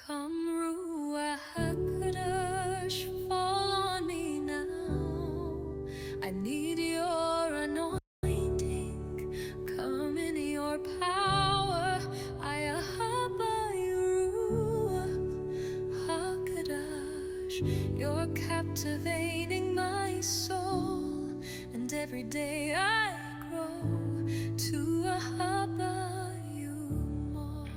Come, YAHUSH, fall on me now. I need your anointing. Come in your power. YAHUSH, you're captivating my soul, and every day I grow to you more.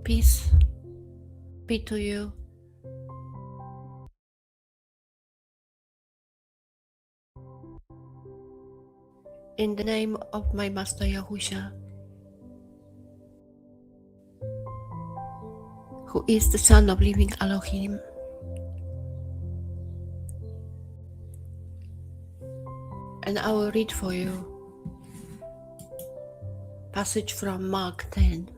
Peace be to you. In the name of my Master Yahusha, who is the Son of Living Elohim, and I will read for you passage from Mark 10.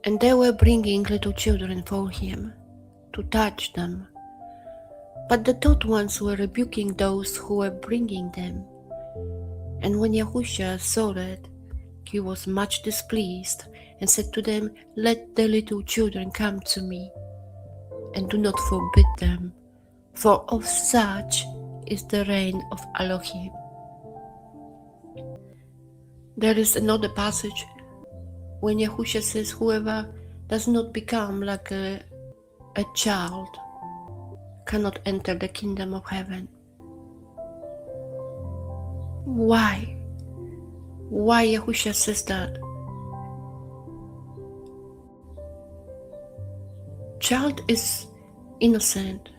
And they were bringing little children for him to touch them, but the taught ones were rebuking those who were bringing them. And when Yahusha saw that, he was much displeased, and said to them, Let the little children come to me, and do not forbid them, for of such is the reign of Elohim. There is another passage when Yahusha says, Whoever does not become like a child cannot enter the kingdom of heaven. Why? Why Yahusha says that? Child is innocent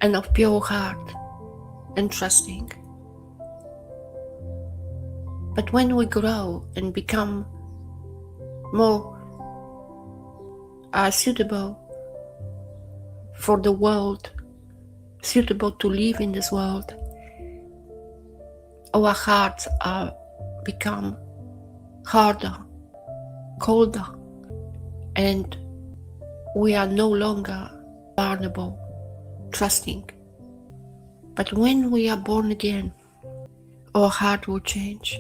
and of pure heart and trusting. But when we grow and become more suitable for the world, suitable to live in this world, our hearts are become harder, colder, and we are no longer vulnerable, trusting. But when we are born again, our heart will change.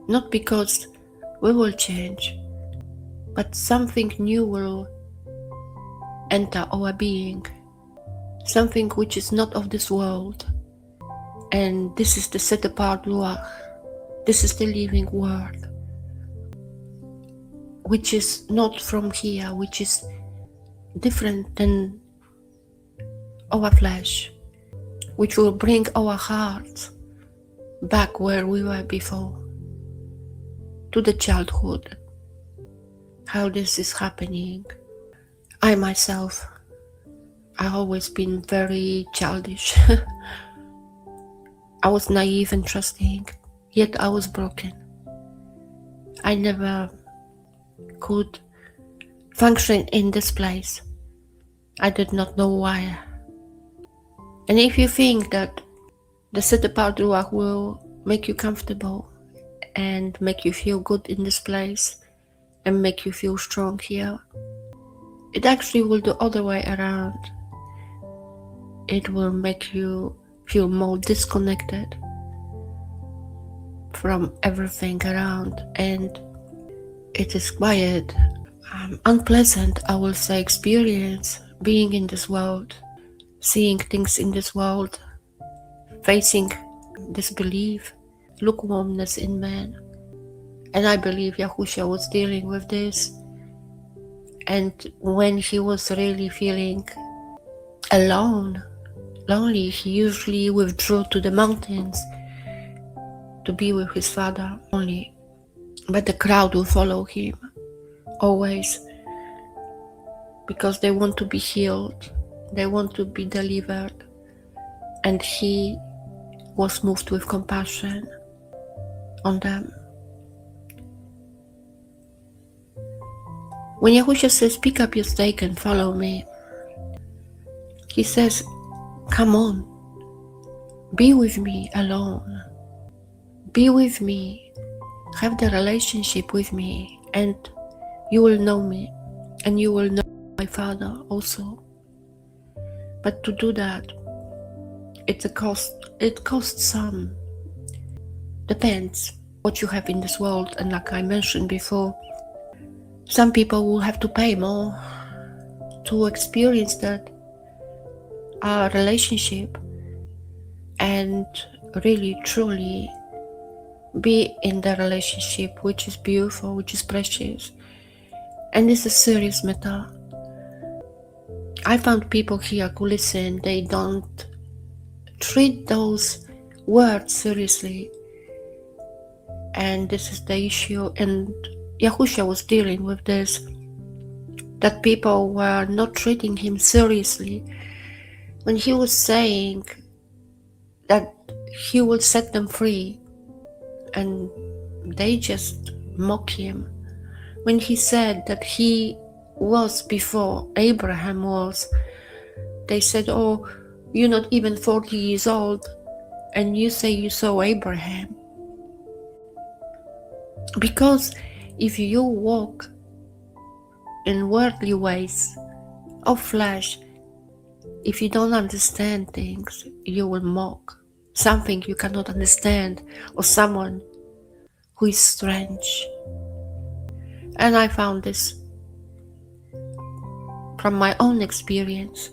Not because we will change, but something new will enter our being, something which is not of this world. And this is the set apart Ruach. This is the living word, which is not from here, which is different than our flesh, which will bring our hearts back where we were before, to the childhood. How this is happening. I myself, I've always been very childish. I was naive and trusting, yet I was broken. I never could function in this place. I did not know why. And if you think that the set apart Ruach will make you comfortable and make you feel good in this place and make you feel strong here, it actually will do other way around. It will make you feel more disconnected from everything around, and it is quite unpleasant, I will say, experience being in this world, seeing things in this world, facing disbelief, lukewarmness in man. And I believe Yahusha was dealing with this, and when he was really feeling alone, lonely, he usually withdrew to the mountains to be with his Father only. But the crowd will follow him always, because they want to be healed, they want to be delivered, and he was moved with compassion on them. When Yahusha says, pick up your stake and follow me, he says, come on, be with me alone, be with me, have the relationship with me, and you will know me, and you will know my Father also. But to do that, it's a cost. It costs some. Depends what you have in this world, and like I mentioned before, some people will have to pay more to experience that relationship and really truly be in the relationship, which is beautiful, which is precious, and it's a serious matter. I found people here who listen, they don't treat those words seriously, and this is the issue. And Yahusha was dealing with this, that people were not treating him seriously when he was saying that he will set them free, and they just mock him. When he said that he was before Abraham was, they said, oh, you're not even 40 years old and you say you saw Abraham. Because if you walk in worldly ways of flesh, if you don't understand things, you will mock something you cannot understand, or someone who is strange. And I found this from my own experience.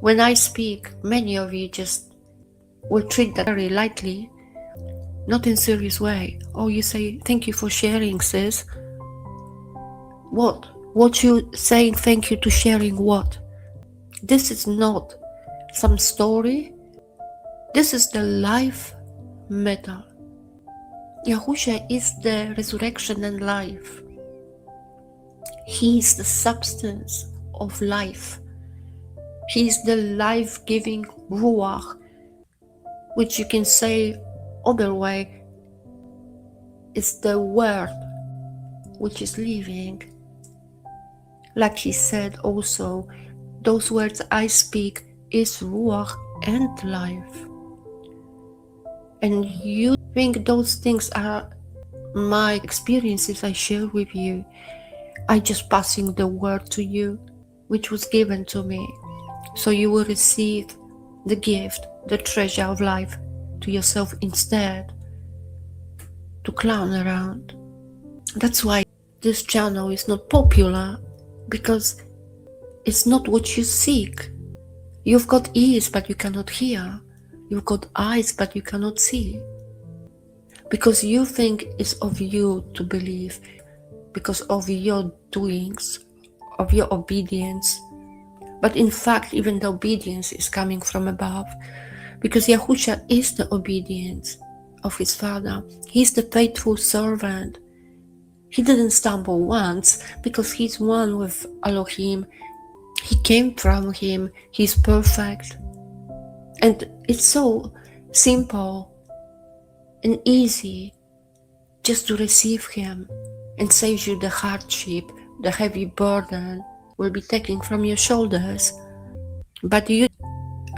When I speak, many of you just will treat that very lightly, not in a serious way. Oh, you say, thank you for sharing, sis. What you saying thank you to sharing what? This is not some story. This is the life matter. Yahusha is the resurrection and life. He is the substance of life. He is the life-giving YAHUAH, which you can say other way, is the word which is living. Like he said also, those words I speak is YAHUAH and life. And you think those things are my experiences I share with you. I just passing the word to you, which was given to me. So you will receive the gift, the treasure of life to yourself instead to clown around. That's why this channel is not popular, because it's not what you seek. You've got ears but you cannot hear. You've got eyes but you cannot see. Because you think it's of you to believe, because of your doings, of your obedience. But in fact, even the obedience is coming from above, because Yahusha is the obedience of his Father. He's the faithful servant. He didn't stumble once, because he's one with Elohim. He came from him. He's perfect. And it's so simple and easy just to receive him, and saves you the hardship, the heavy burden will be taken from your shoulders. But you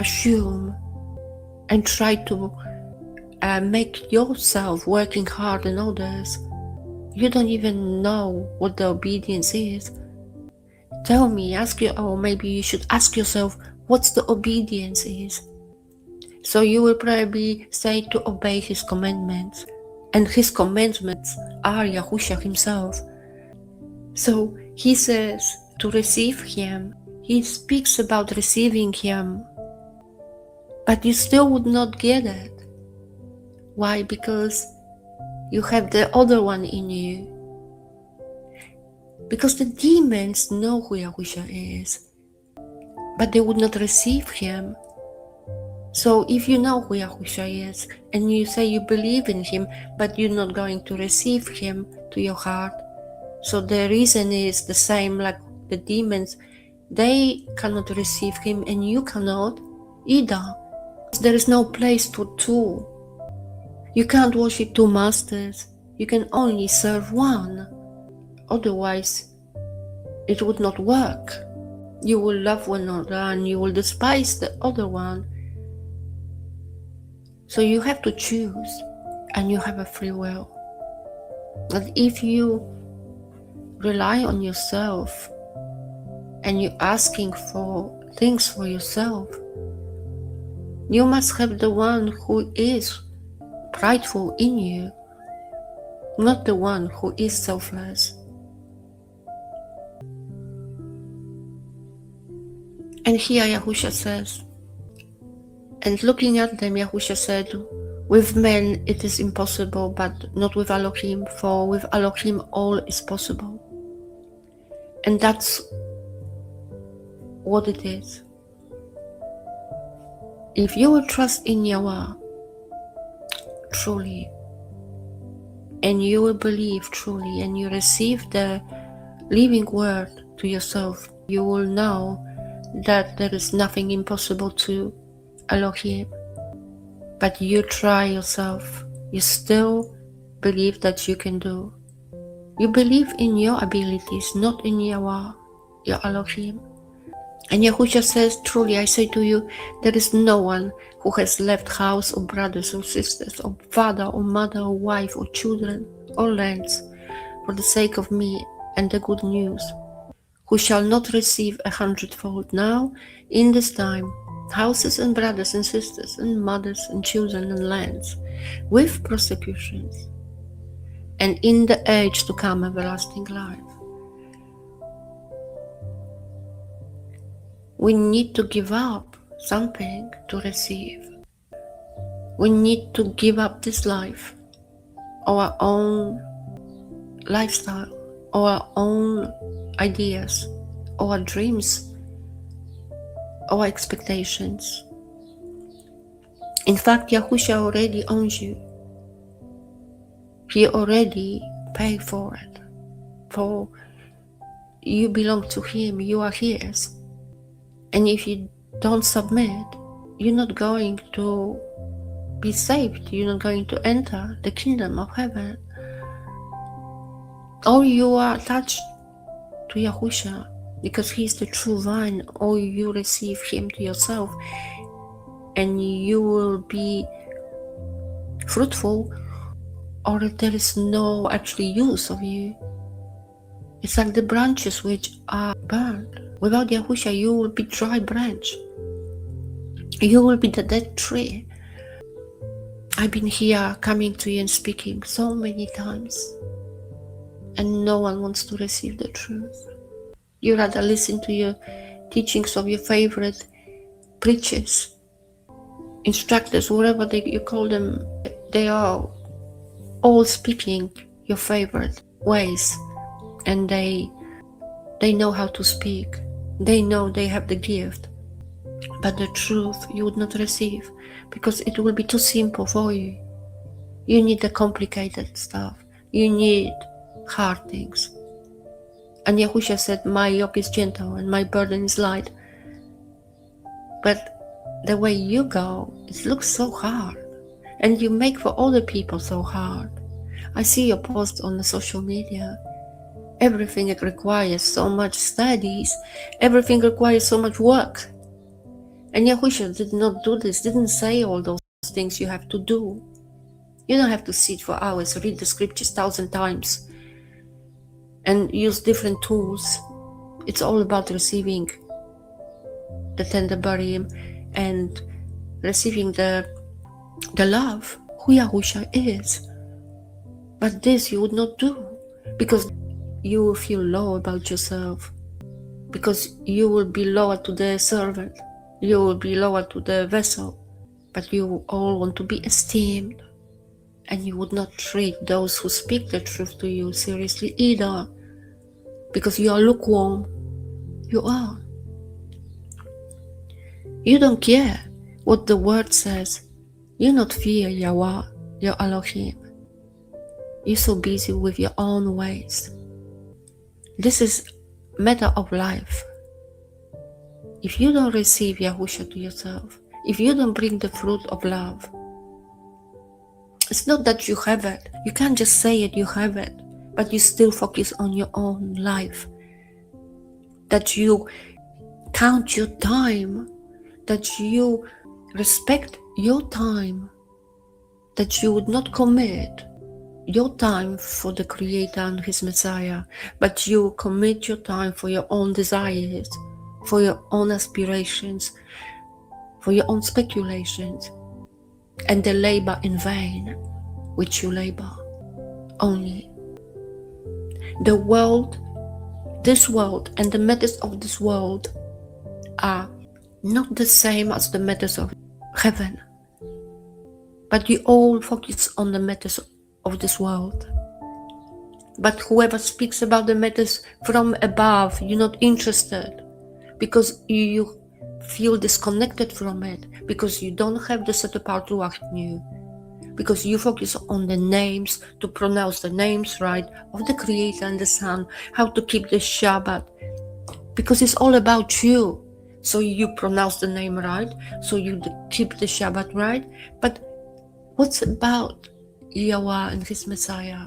assume and try to make yourself working hard than others. You don't even know what the obedience is. Tell me, or maybe you should ask yourself, what's the obedience is? So you will probably say to obey his commandments. And his commandments are Yahusha himself. So he says to receive him. He speaks about receiving him. But you still would not get it. Why? Because you have the other one in you. Because the demons know who Yahusha is, but they would not receive him So if you know who Yahusha is and you say you believe in him, but you're not going to receive him to your heart, so the reason is the same like the demons. They cannot receive him and you cannot either. There is no place for two. You can't worship two masters. You can only serve one. Otherwise, it would not work. You will love one another and you will despise the other one. So you have to choose, and you have a free will. But if you rely on yourself and you're asking for things for yourself, you must have the one who is prideful in you, not the one who is selfless. And here Yahusha says, and looking at them, Yahusha said, with men it is impossible, but not with Elohim, for with Elohim all is possible. And that's what it is. If you will trust in YAHUAH truly, and you will believe truly, and you receive the living word to yourself, you will know that there is nothing impossible to Elohim. But you try yourself, you still believe that you can do. You believe in your abilities, not in YAHUAH, your Elohim. And Yahusha says, truly I say to you, there is no one who has left house or brothers or sisters or father or mother or wife or children or lands for the sake of me and the good news, who shall not receive 100-fold now in this time, houses and brothers and sisters and mothers and children and lands, with persecutions, and in the age to come everlasting life. We need to give up something to receive. We need to give up this life, our own lifestyle, our own ideas, our dreams, our expectations. In fact, Yahusha already owns you. He already paid for it. For you belong to him, you are his. And if you don't submit, you're not going to be saved. You're not going to enter the kingdom of heaven. Or you are attached to Yahusha because he's the true vine, or you receive him to yourself and you will be fruitful, or there is no actually use of you. It's like the branches which are burned. Without Yahusha, you will be dry branch. You will be the dead tree. I've been here coming to you and speaking so many times, and no one wants to receive the truth. You rather listen to your teachings of your favorite preachers, instructors, whatever you call them. They are all speaking your favorite ways, and they know how to speak. They know they have the gift, but the truth you would not receive because it will be too simple for you. You need the complicated stuff. You need hard things. And Yahusha said, my yoke is gentle and my burden is light. But the way you go, it looks so hard. And you make for other people so hard. I see your posts on the social media. Everything requires so much studies. Everything requires so much work. And Yahusha did not do this, didn't say all those things you have to do. You don't have to sit for hours, read the scriptures 1,000 times, and use different tools. It's all about receiving the tender barium and receiving the love, who Yahusha is. But this you would not do, because you will feel low about yourself, because you will be lower to the servant, you will be lower to the vessel, but you all want to be esteemed, and you would not treat those who speak the truth to you seriously either, because you are lukewarm. You are. You don't care what the word says. You not fear Yahweh, your Elohim. You're so busy with your own ways. This is matter of life. If you don't receive Yahusha to yourself, if you don't bring the fruit of love, it's not that you have it. You can't just say it, you have it, but you still focus on your own life. That you count your time, that you respect your time, that you would not commit your time for the Creator and His Messiah, but you commit your time for your own desires, for your own aspirations, for your own speculations, and the labor in vain which you labor only. The world, this world, and the matters of this world are not the same as the matters of heaven, but you all focus on the matters of this world. But whoever speaks about the matters from above, you're not interested, because you feel disconnected from it, because you don't have the set apart ruach in you, because you focus on the names, to pronounce the names right of the Creator and the Son, how to keep the Shabbat, because it's all about you. So you pronounce the name right, so you keep the Shabbat right. But what's about Yahweh and His Messiah?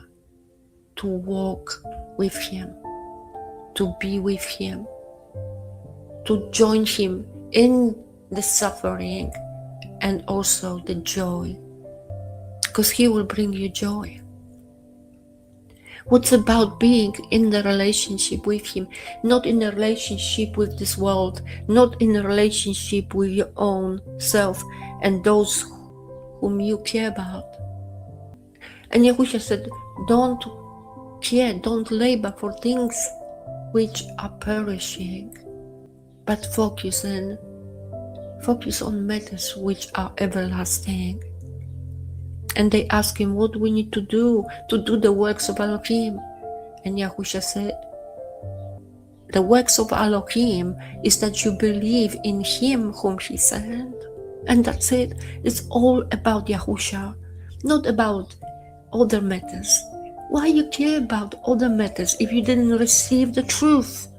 To walk with Him, to be with Him, to join Him in the suffering and also the joy, because He will bring you joy. What's about being in the relationship with Him, not in a relationship with this world, not in a relationship with your own self and those whom you care about. And Yahusha said, don't care, don't labor for things which are perishing, but focus on matters which are everlasting. And they asked Him, what do we need to do the works of Elohim? And Yahusha said, the works of Elohim is that you believe in Him whom He sent. And that's it. It's all about Yahusha, not about other matters. Why you care about other matters if you didn't receive the truth?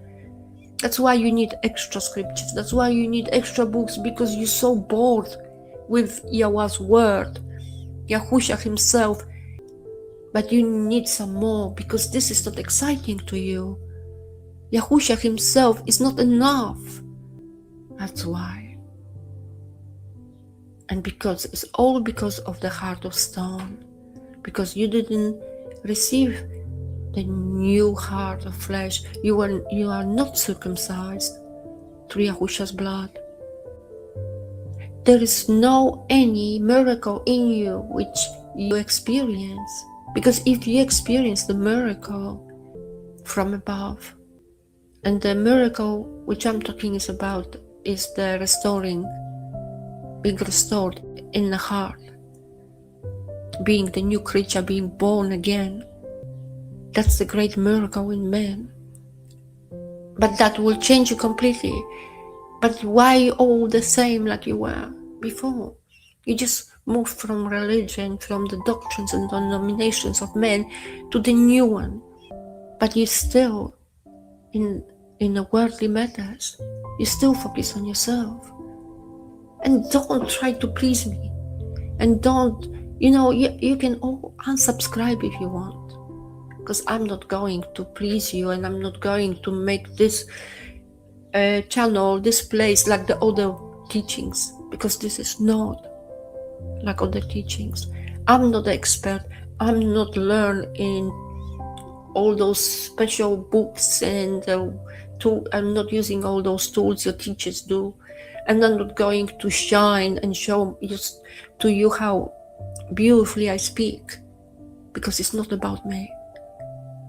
That's why you need extra scriptures. That's why you need extra books, because you're so bored with Yahweh's word, Yahusha Himself. But you need some more, because this is not exciting to you. Yahusha Himself is not enough. That's why. And because it's all because of the heart of stone, because you didn't receive the new heart of flesh. You are not circumcised through Yahusha's blood. There is no any miracle in you which you experience, because if you experience the miracle from above, and the miracle which I'm talking about is the restoring, being restored in the heart, being the new creature, being born again. That's the great miracle in man. But that will change you completely. But why all the same like you were before? You just moved from religion, from the doctrines and denominations of men to the new one. But you're still in the worldly matters. You still focus on yourself. And don't try to please me. And don't, you can all unsubscribe if you want. Because I'm not going to please you, and I'm not going to make this channel, this place like the other teachings, because this is not like other teachings. I'm not the expert. I'm not learned in all those special books, and I'm not using all those tools your teachers do. And I'm not going to shine and show to you how beautifully I speak, because it's not about me.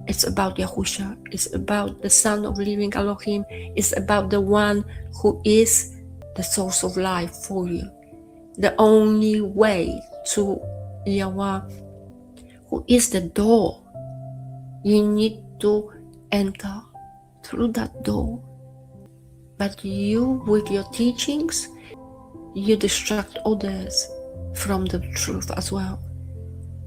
It's about Yahusha. It's about the Son of Living Elohim. It's about the one who is the source of life for you. The only way to Yahweh, who is the door. You need to enter through that door. But you, with your teachings, you distract others from the truth as well.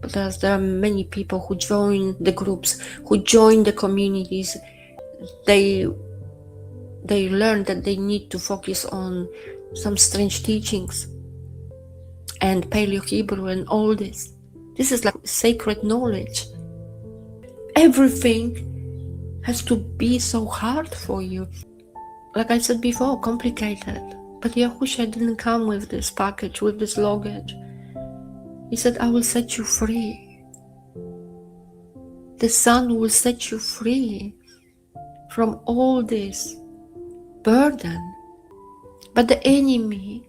But as there are many people who join the groups, who join the communities, they learn that they need to focus on some strange teachings and Paleo Hebrew and all this. This is like sacred knowledge. Everything has to be so hard for you. Like I said before, complicated. But Yahusha didn't come with this package, with this luggage. He said, I will set you free. The Son will set you free from all this burden. But the enemy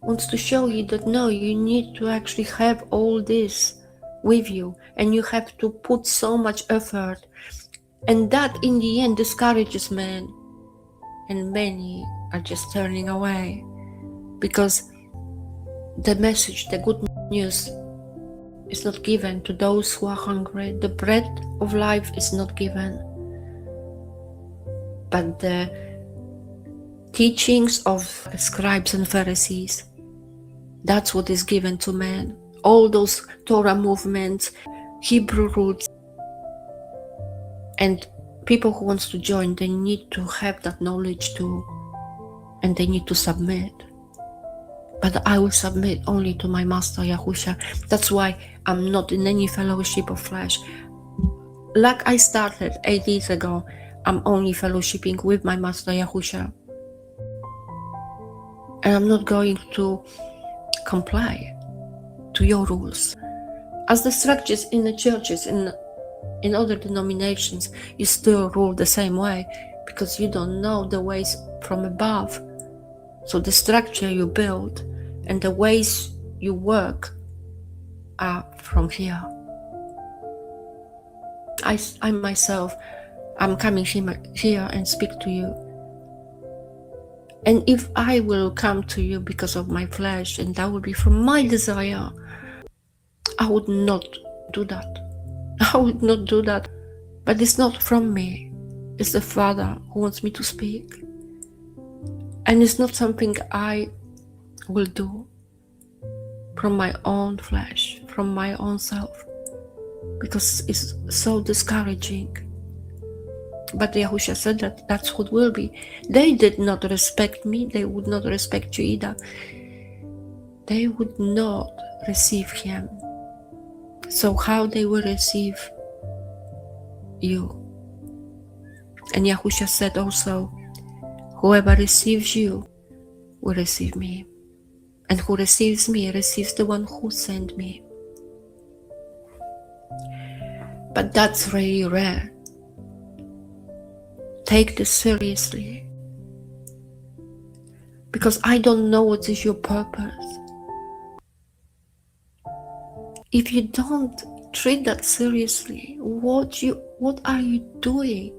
wants to show you that no, you need to actually have all this with you, and you have to put so much effort. And that in the end discourages men. And many are just turning away because the message, the good news, is not given to those who are hungry. The bread of life is not given. But the teachings of scribes and Pharisees, that's what is given to men. All those Torah movements, Hebrew roots, and people who want to join, they need to have that knowledge too, and they need to submit. But I will submit only to my Master Yahusha. That's why I'm not in any fellowship of flesh. Like I started 8 years ago, I'm only fellowshipping with my Master Yahusha. And I'm not going to comply to your rules. As the structures in the churches, in other denominations, you still rule the same way because you don't know the ways from above. So the structure you build and the ways you work are from here. I myself, I'm coming here and speak to you. And if I will come to you because of my flesh, and that will be from my desire, I would not do that. I would not do that. But it's not from me. It's the Father who wants me to speak. And it's not something I will do from my own flesh, from my own self, because it's so discouraging. But Yahusha said that that's what will be. They did not respect me. They would not respect you either. They would not receive him. So how they will receive you? And Yahusha said also, whoever receives you will receive me. And who receives me receives the one who sent me. But that's really rare. Take this seriously. Because I don't know what is your purpose. If you don't treat that seriously, what are you doing?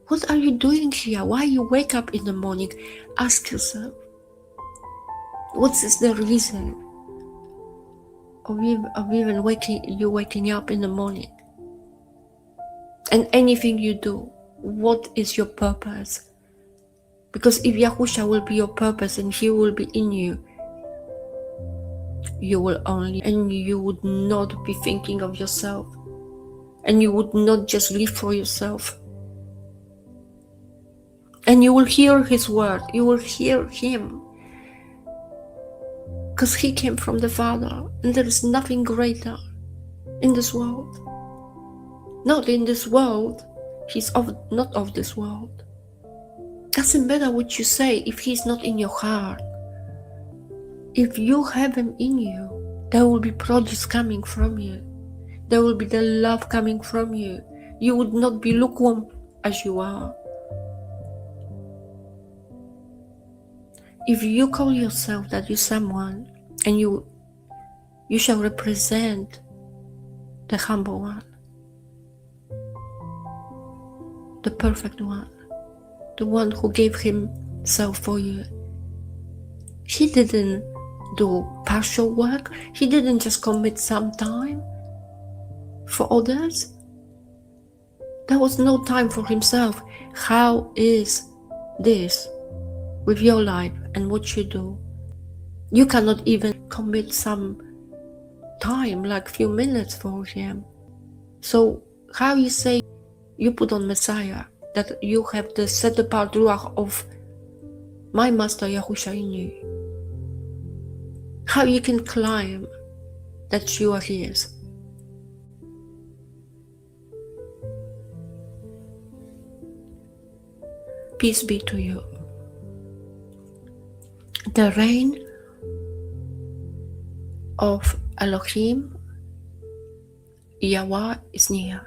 What are you doing here? Why you wake up in the morning? Ask yourself. What is the reason of even waking up in the morning? And anything you do, what is your purpose? Because if Yahusha will be your purpose and he will be in you, you will only, and you would not be thinking of yourself, and you would not just live for yourself, and you will hear his word, you will hear him, because he came from the Father, and there is nothing greater in this world. Not in this world. He's not of this world. Doesn't matter what you say if he's not in your heart. If you have him in you, there will be produce coming from you. There will be the love coming from you. You would not be lukewarm as you are. If you call yourself that you're someone, and you shall represent the humble one, the perfect one, the one who gave himself for you. He didn't do partial work. He didn't just commit some time for others. There was no time for himself. How is this with your life and what you do? You cannot even commit some time, like few minutes for him. So how you say you put on Messiah, that you have the set apart ruach of my master Yahusha in you? How you can claim that you are his? Peace be to you. The reign of Elohim, YAHUAH, is near.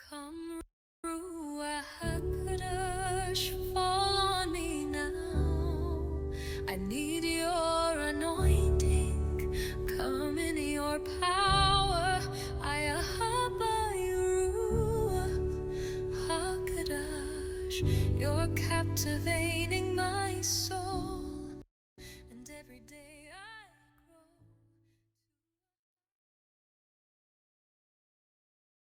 Come, YAHUSH, fall on me now. I need your anointing. Come in your power. YAHUSH, you're captivating my soul.